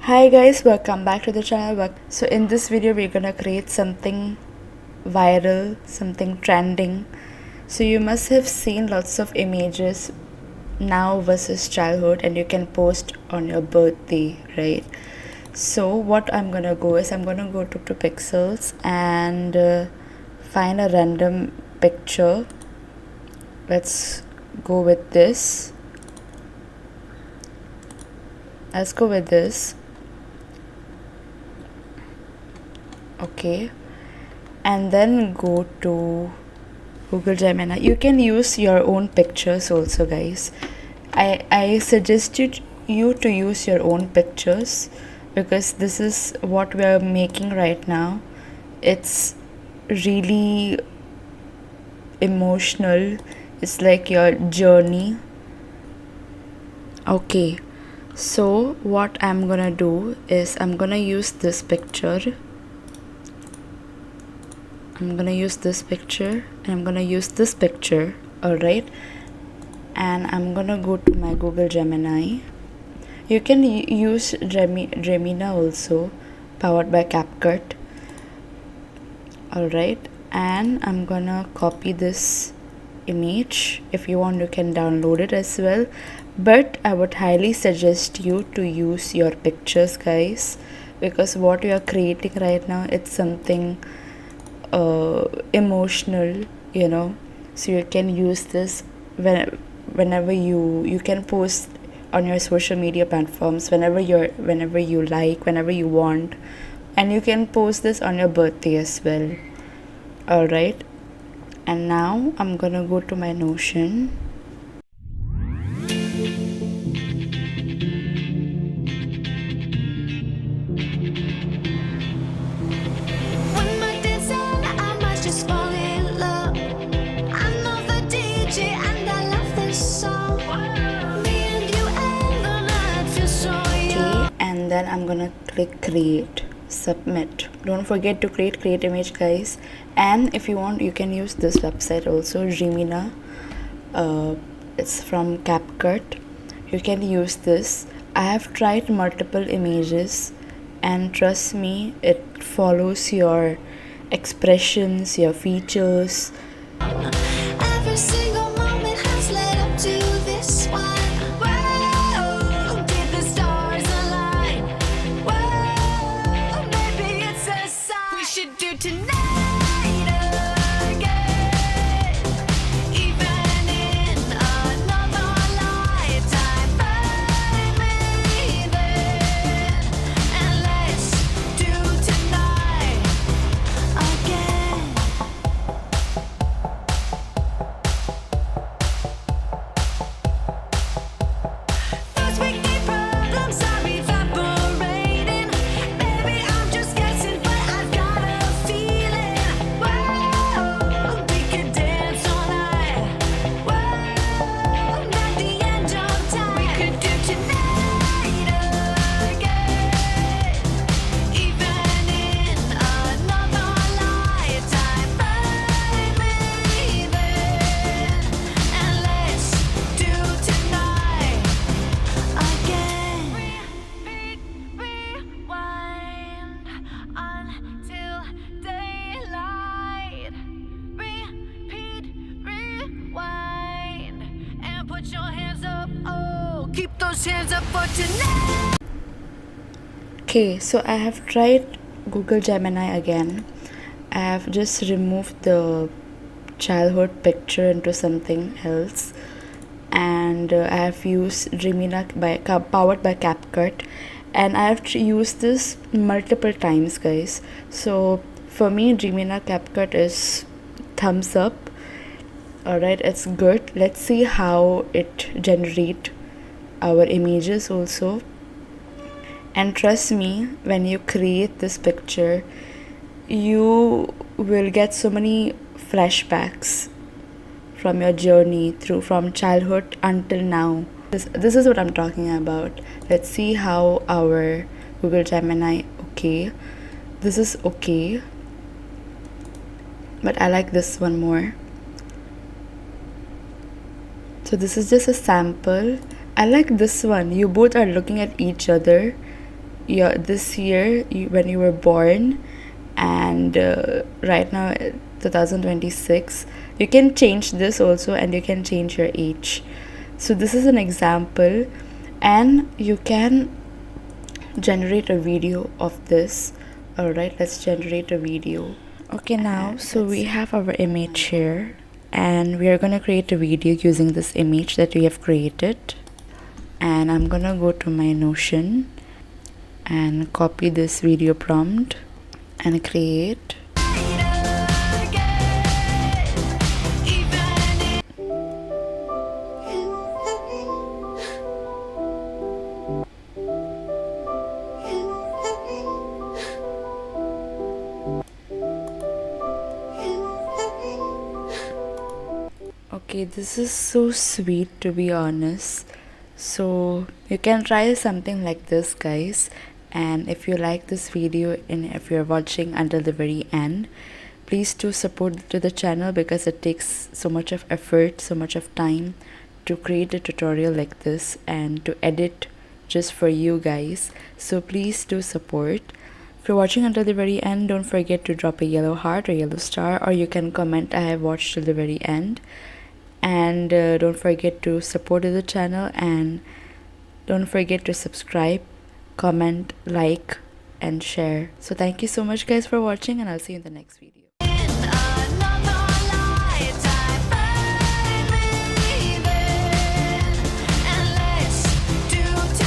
Hi guys, welcome back to the channel. So in this video we're gonna create something viral, something trending. So you must have seen lots of images now versus childhood, and you can post on your birthday, right? So what I'm gonna go is I'm gonna go to Pixels and find a random picture. Let's go with this. Let's go with this. Okay, and then go to Google Gemini. You can use your own pictures also, guys. I suggested you to use your own pictures because this is what we are making right now. It's really emotional. It's like your journey. Okay, so what I'm gonna do is I'm gonna use this picture. I'm gonna use this picture and I'm gonna use this picture. Alright, and I'm gonna go to my Google Gemini. You can use Gemini also, powered by CapCut. Alright, and I'm gonna copy this image. If you want, you can download it as well, but I would highly suggest you to use your pictures, guys, because what you are creating right now, it's something emotional, you know. So you can use this whenever you can post on your social media platforms whenever you like, whenever you want, and you can post this on your birthday as well. All right, and now I'm gonna go to my Notion. Then I'm gonna click create, submit. Don't forget to create image, guys. And if you want, you can use this website also, Gemini. It's from CapCut. You can use this. I have tried multiple images, and trust me, it follows your expressions, your features. Every single moment has led up to this one. Keep those hands up for tonight. Okay, so I have tried Google Gemini again. I have just removed the childhood picture into something else, and I have used Gemini powered by CapCut, and I have used this multiple times, guys. So for me, Gemini CapCut is thumbs up. Alright, it's good. Let's see how it generate our images also. And trust me, when you create this picture, you will get so many flashbacks from your journey from childhood until now. This is what I'm talking about. Let's see how our Google Gemini. Okay, this is okay, but I like this one more. So this is just a sample. I like this one. You both are looking at each other this year when you were born, and right now 2026, you can change this also, and you can change your age. So this is an example, and you can generate a video of this. Alright, let's generate a video. Okay, now so we have our image here, and we are going to create a video using this image that we have created. And I'm gonna go to my Notion and copy this video prompt and create. Okay, this is so sweet, to be honest. So you can try something like this, guys. And if you like this video and if you're watching until the very end, please do support to the channel, because it takes so much of effort, so much of time to create a tutorial like this and to edit just for you guys. So please do support. If you're watching until the very end, don't forget to drop a yellow heart or yellow star, or you can comment I have watched till the very end. And don't forget to support the channel, and don't forget to subscribe, comment, like, and share. So thank you so much, guys, for watching, and I'll see you in the next video.